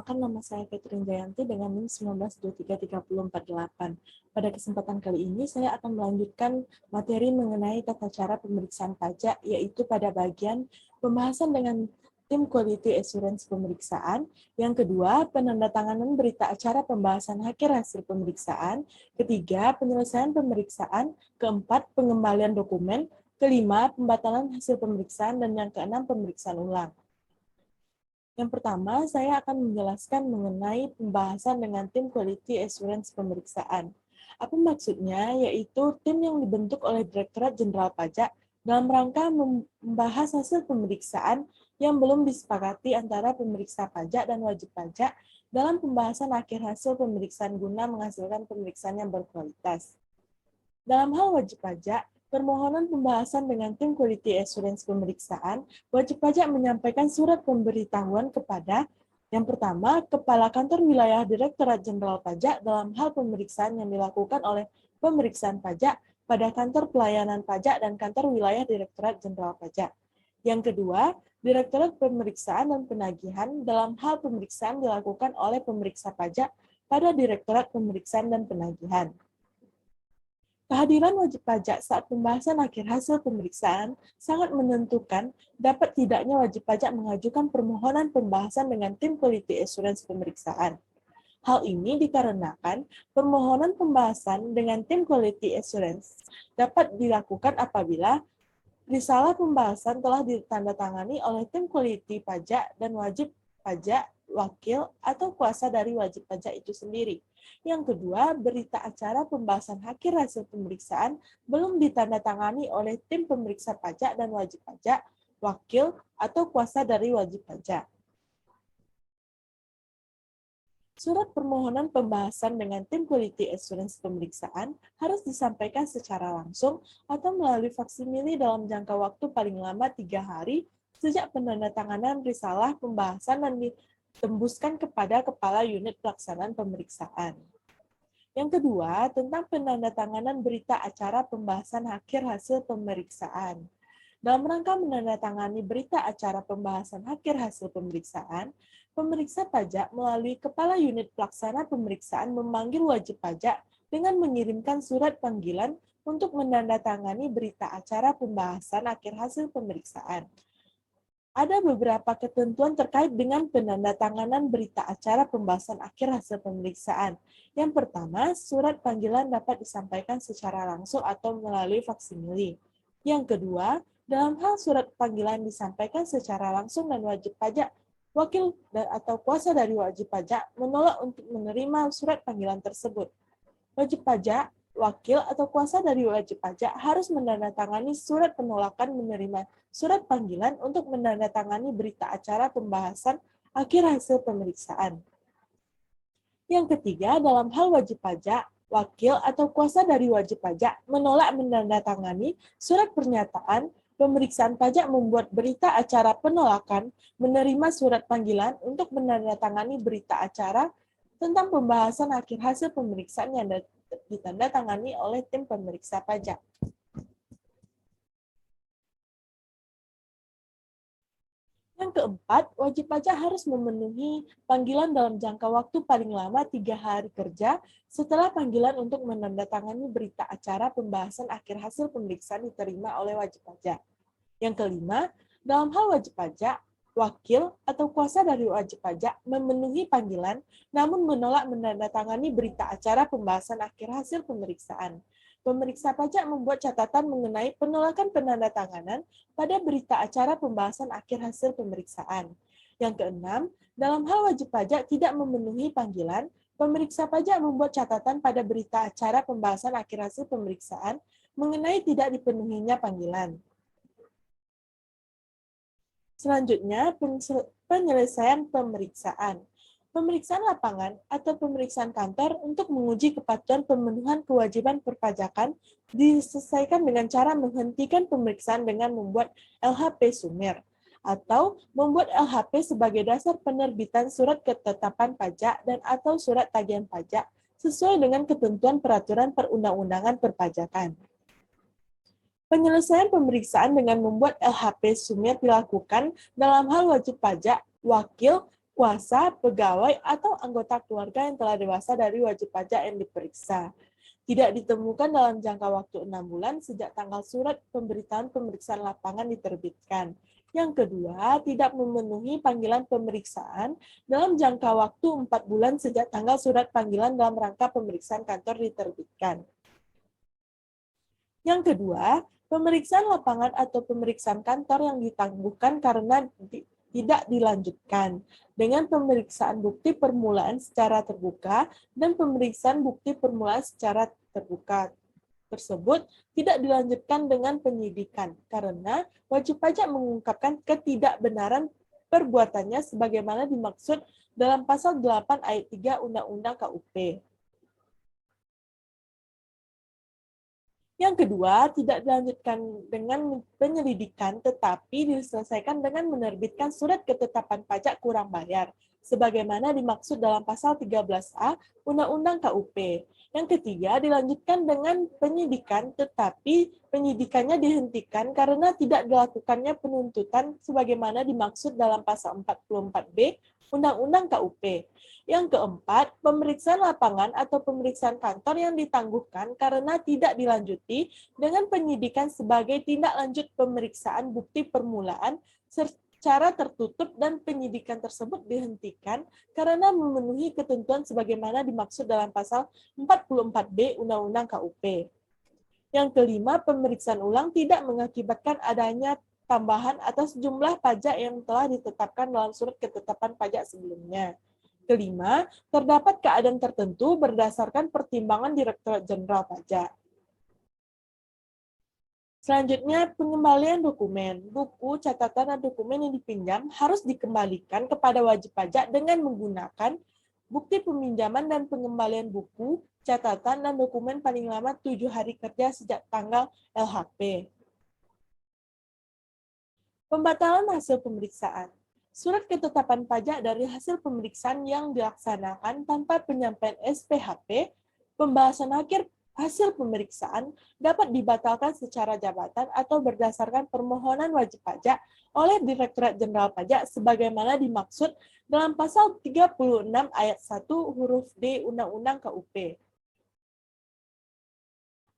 Perkenalkan, nama saya Catherine Jayanti dengan NIM 19233048. Pada kesempatan kali ini, saya akan melanjutkan materi mengenai tata cara pemeriksaan pajak, yaitu pada bagian pembahasan dengan tim Quality Assurance pemeriksaan. Yang kedua, penandatanganan berita acara pembahasan akhir hasil pemeriksaan. Ketiga, penyelesaian pemeriksaan. Keempat, pengembalian dokumen. Kelima, pembatalan hasil pemeriksaan. Dan yang keenam, pemeriksaan ulang. Yang pertama, saya akan menjelaskan mengenai pembahasan dengan tim Quality Assurance pemeriksaan. Apa maksudnya? Yaitu tim yang dibentuk oleh Direktorat Jenderal Pajak dalam rangka membahas hasil pemeriksaan yang belum disepakati antara pemeriksa pajak dan wajib pajak dalam pembahasan akhir hasil pemeriksaan guna menghasilkan pemeriksaan yang berkualitas. Dalam hal wajib pajak, permohonan pembahasan dengan tim Quality Assurance pemeriksaan, wajib pajak menyampaikan surat pemberitahuan kepada yang pertama, Kepala Kantor Wilayah Direktorat Jenderal Pajak dalam hal pemeriksaan yang dilakukan oleh pemeriksaan pajak pada Kantor Pelayanan Pajak dan Kantor Wilayah Direktorat Jenderal Pajak. Yang kedua, Direktorat Pemeriksaan dan Penagihan dalam hal pemeriksaan dilakukan oleh pemeriksa pajak pada Direktorat Pemeriksaan dan Penagihan. Kehadiran wajib pajak saat pembahasan akhir hasil pemeriksaan sangat menentukan dapat tidaknya wajib pajak mengajukan permohonan pembahasan dengan tim Quality Assurance pemeriksaan. Hal ini dikarenakan permohonan pembahasan dengan tim Quality Assurance dapat dilakukan apabila risalah pembahasan telah ditandatangani oleh tim Quality Pajak dan wajib pajak, wakil, atau kuasa dari wajib pajak itu sendiri. Yang kedua, berita acara pembahasan akhir hasil pemeriksaan belum ditandatangani oleh tim pemeriksa pajak dan wajib pajak, wakil, atau kuasa dari wajib pajak. Surat permohonan pembahasan dengan tim Quality Assurance pemeriksaan harus disampaikan secara langsung atau melalui faksimile dalam jangka waktu paling lama 3 hari sejak penandatanganan risalah pembahasan dan ditembuskan kepada Kepala Unit Pelaksanaan Pemeriksaan. Yang kedua, tentang penandatanganan berita acara pembahasan akhir hasil pemeriksaan. Dalam rangka menandatangani berita acara pembahasan akhir hasil pemeriksaan, pemeriksa pajak melalui Kepala Unit Pelaksana Pemeriksaan memanggil wajib pajak dengan mengirimkan surat panggilan untuk menandatangani berita acara pembahasan akhir hasil pemeriksaan. Ada beberapa ketentuan terkait dengan penandatanganan berita acara pembahasan akhir hasil pemeriksaan. Yang pertama, surat panggilan dapat disampaikan secara langsung atau melalui faksimile. Yang kedua, dalam hal surat panggilan disampaikan secara langsung dan wajib pajak, wakil atau kuasa dari wajib pajak menolak untuk menerima surat panggilan tersebut. Wajib pajak, wakil, atau kuasa dari wajib pajak harus menandatangani surat penolakan menerima surat panggilan untuk menandatangani berita acara pembahasan akhir hasil pemeriksaan. Yang ketiga, dalam hal wajib pajak, wakil, atau kuasa dari wajib pajak menolak menandatangani surat pernyataan pemeriksaan pajak membuat berita acara penolakan menerima surat panggilan untuk menandatangani berita acara tentang pembahasan akhir hasil pemeriksaan yang ditandatangani oleh tim pemeriksa pajak. Yang keempat, wajib pajak harus memenuhi panggilan dalam jangka waktu paling lama 3 hari kerja setelah panggilan untuk menandatangani berita acara pembahasan akhir hasil pemeriksaan diterima oleh wajib pajak. Yang kelima, dalam hal wajib pajak, wakil, atau kuasa dari wajib pajak memenuhi panggilan namun menolak menandatangani berita acara pembahasan akhir hasil pemeriksaan. Pemeriksa pajak membuat catatan mengenai penolakan penandatanganan pada berita acara pembahasan akhir hasil pemeriksaan. Yang keenam, dalam hal wajib pajak tidak memenuhi panggilan, pemeriksa pajak membuat catatan pada berita acara pembahasan akhir hasil pemeriksaan mengenai tidak dipenuhinya panggilan. Selanjutnya, penyelesaian pemeriksaan. Pemeriksaan lapangan atau pemeriksaan kantor untuk menguji kepatuhan pemenuhan kewajiban perpajakan diselesaikan dengan cara menghentikan pemeriksaan dengan membuat LHP Sumir atau membuat LHP sebagai dasar penerbitan surat ketetapan pajak dan atau surat tagihan pajak sesuai dengan ketentuan peraturan perundang-undangan perpajakan. Penyelesaian pemeriksaan dengan membuat LHP Sumir dilakukan dalam hal wajib pajak, wakil, kuasa, pegawai, atau anggota keluarga yang telah dewasa dari wajib pajak yang diperiksa. Tidak ditemukan dalam jangka waktu 6 bulan sejak tanggal surat pemberitahuan pemeriksaan lapangan diterbitkan. Yang kedua, tidak memenuhi panggilan pemeriksaan dalam jangka waktu 4 bulan sejak tanggal surat panggilan dalam rangka pemeriksaan kantor diterbitkan. Yang kedua, pemeriksaan lapangan atau pemeriksaan kantor yang ditangguhkan karena tidak dilanjutkan dengan pemeriksaan bukti permulaan secara terbuka dan pemeriksaan bukti permulaan secara terbuka tersebut tidak dilanjutkan dengan penyidikan karena wajib pajak mengungkapkan ketidakbenaran perbuatannya sebagaimana dimaksud dalam pasal 8 ayat 3 Undang-Undang KUP. Yang kedua, tidak dilanjutkan dengan penyelidikan, tetapi diselesaikan dengan menerbitkan surat ketetapan pajak kurang bayar, sebagaimana dimaksud dalam pasal 13A Undang-Undang KUP. Yang ketiga, dilanjutkan dengan penyidikan, tetapi penyidikannya dihentikan karena tidak dilakukannya penuntutan sebagaimana dimaksud dalam pasal 44B Undang-Undang KUP. Yang keempat, pemeriksaan lapangan atau pemeriksaan kantor yang ditangguhkan karena tidak dilanjuti dengan penyidikan sebagai tindak lanjut pemeriksaan bukti permulaan secara tertutup dan penyidikan tersebut dihentikan karena memenuhi ketentuan sebagaimana dimaksud dalam pasal 44B Undang-Undang KUP. Yang kelima, pemeriksaan ulang tidak mengakibatkan adanya tambahan atas jumlah pajak yang telah ditetapkan dalam surat ketetapan pajak sebelumnya. Kelima, terdapat keadaan tertentu berdasarkan pertimbangan Direktorat Jenderal Pajak. Selanjutnya, pengembalian dokumen. Buku, catatan, dan dokumen yang dipinjam harus dikembalikan kepada wajib pajak dengan menggunakan bukti peminjaman dan pengembalian buku, catatan, dan dokumen paling lama 7 hari kerja sejak tanggal LHP. Pembatalan hasil pemeriksaan. Surat ketetapan pajak dari hasil pemeriksaan yang dilaksanakan tanpa penyampaian SPHP, pembahasan akhir hasil pemeriksaan dapat dibatalkan secara jabatan atau berdasarkan permohonan wajib pajak oleh Direktorat Jenderal Pajak sebagaimana dimaksud dalam pasal 36 ayat 1 huruf D Undang-Undang KUP.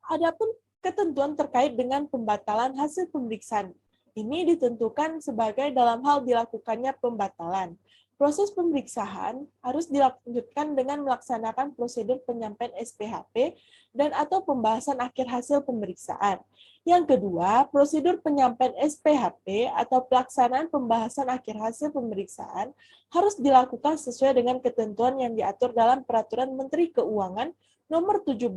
Adapun ketentuan terkait dengan pembatalan hasil pemeriksaan ini ditentukan sebagai dalam hal dilakukannya pembatalan. Proses pemeriksaan harus dilanjutkan dengan melaksanakan prosedur penyampaian SPHP dan atau pembahasan akhir hasil pemeriksaan. Yang kedua, prosedur penyampaian SPHP atau pelaksanaan pembahasan akhir hasil pemeriksaan harus dilakukan sesuai dengan ketentuan yang diatur dalam Peraturan Menteri Keuangan Nomor 17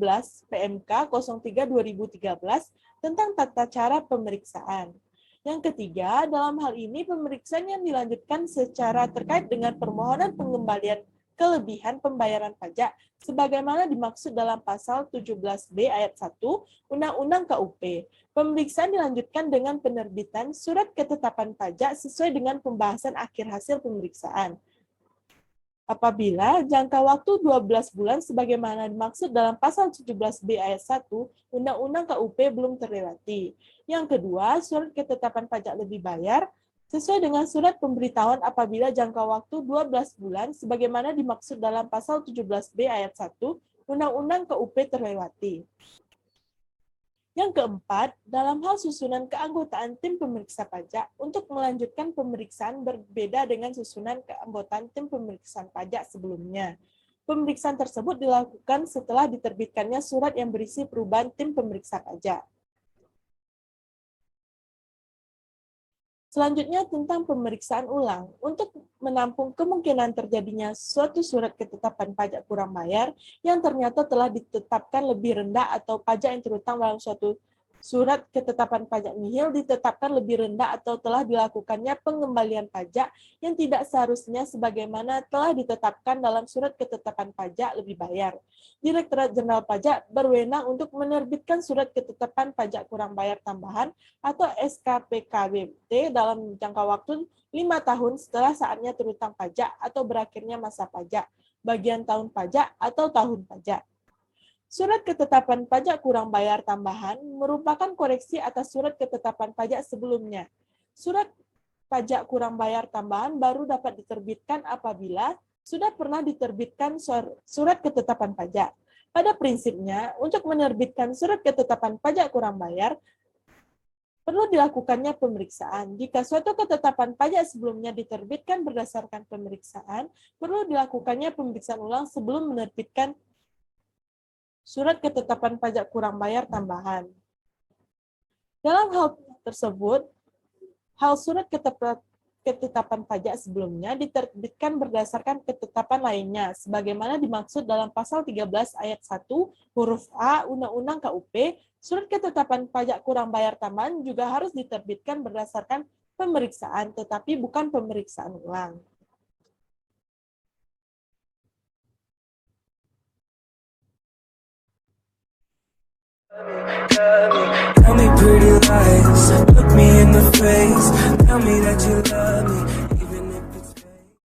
PMK 03/2013 tentang tata cara pemeriksaan. Yang ketiga, dalam hal ini pemeriksaan yang dilanjutkan secara terkait dengan permohonan pengembalian kelebihan pembayaran pajak sebagaimana dimaksud dalam pasal 17B ayat 1 Undang-Undang KUP. Pemeriksaan dilanjutkan dengan penerbitan surat ketetapan pajak sesuai dengan pembahasan akhir hasil pemeriksaan. Apabila jangka waktu 12 bulan sebagaimana dimaksud dalam pasal 17B ayat 1 Undang-Undang KUP belum terlewati. Yang kedua, surat ketetapan pajak lebih bayar sesuai dengan surat pemberitahuan apabila jangka waktu 12 bulan sebagaimana dimaksud dalam pasal 17B ayat 1 Undang-Undang KUP terlewati. Yang keempat, dalam hal susunan keanggotaan tim pemeriksa pajak untuk melanjutkan pemeriksaan berbeda dengan susunan keanggotaan tim pemeriksaan pajak sebelumnya. Pemeriksaan tersebut dilakukan setelah diterbitkannya surat yang berisi perubahan tim pemeriksa pajak. Selanjutnya tentang pemeriksaan ulang. Untuk menampung kemungkinan terjadinya suatu surat ketetapan pajak kurang bayar yang ternyata telah ditetapkan lebih rendah atau pajak yang terutang dalam suatu surat ketetapan pajak nihil ditetapkan lebih rendah atau telah dilakukannya pengembalian pajak yang tidak seharusnya sebagaimana telah ditetapkan dalam surat ketetapan pajak lebih bayar. Direktorat Jenderal Pajak berwenang untuk menerbitkan surat ketetapan pajak kurang bayar tambahan atau SKPKBT dalam jangka waktu 5 tahun setelah saatnya terutang pajak atau berakhirnya masa pajak, bagian tahun pajak atau tahun pajak. Surat ketetapan pajak kurang bayar tambahan merupakan koreksi atas surat ketetapan pajak sebelumnya. Surat pajak kurang bayar tambahan baru dapat diterbitkan apabila sudah pernah diterbitkan surat ketetapan pajak. Pada prinsipnya, untuk menerbitkan surat ketetapan pajak kurang bayar, perlu dilakukannya pemeriksaan. Jika suatu ketetapan pajak sebelumnya diterbitkan berdasarkan pemeriksaan, perlu dilakukannya pemeriksaan ulang sebelum menerbitkan surat ketetapan pajak kurang bayar tambahan. Dalam hal tersebut, hal surat ketetapan pajak sebelumnya diterbitkan berdasarkan ketetapan lainnya, sebagaimana dimaksud dalam pasal 13 ayat 1 huruf A Undang-Undang KUP, surat ketetapan pajak kurang bayar tambahan juga harus diterbitkan berdasarkan pemeriksaan, tetapi bukan pemeriksaan ulang. Tell me pretty lies, look me in the face, tell me that you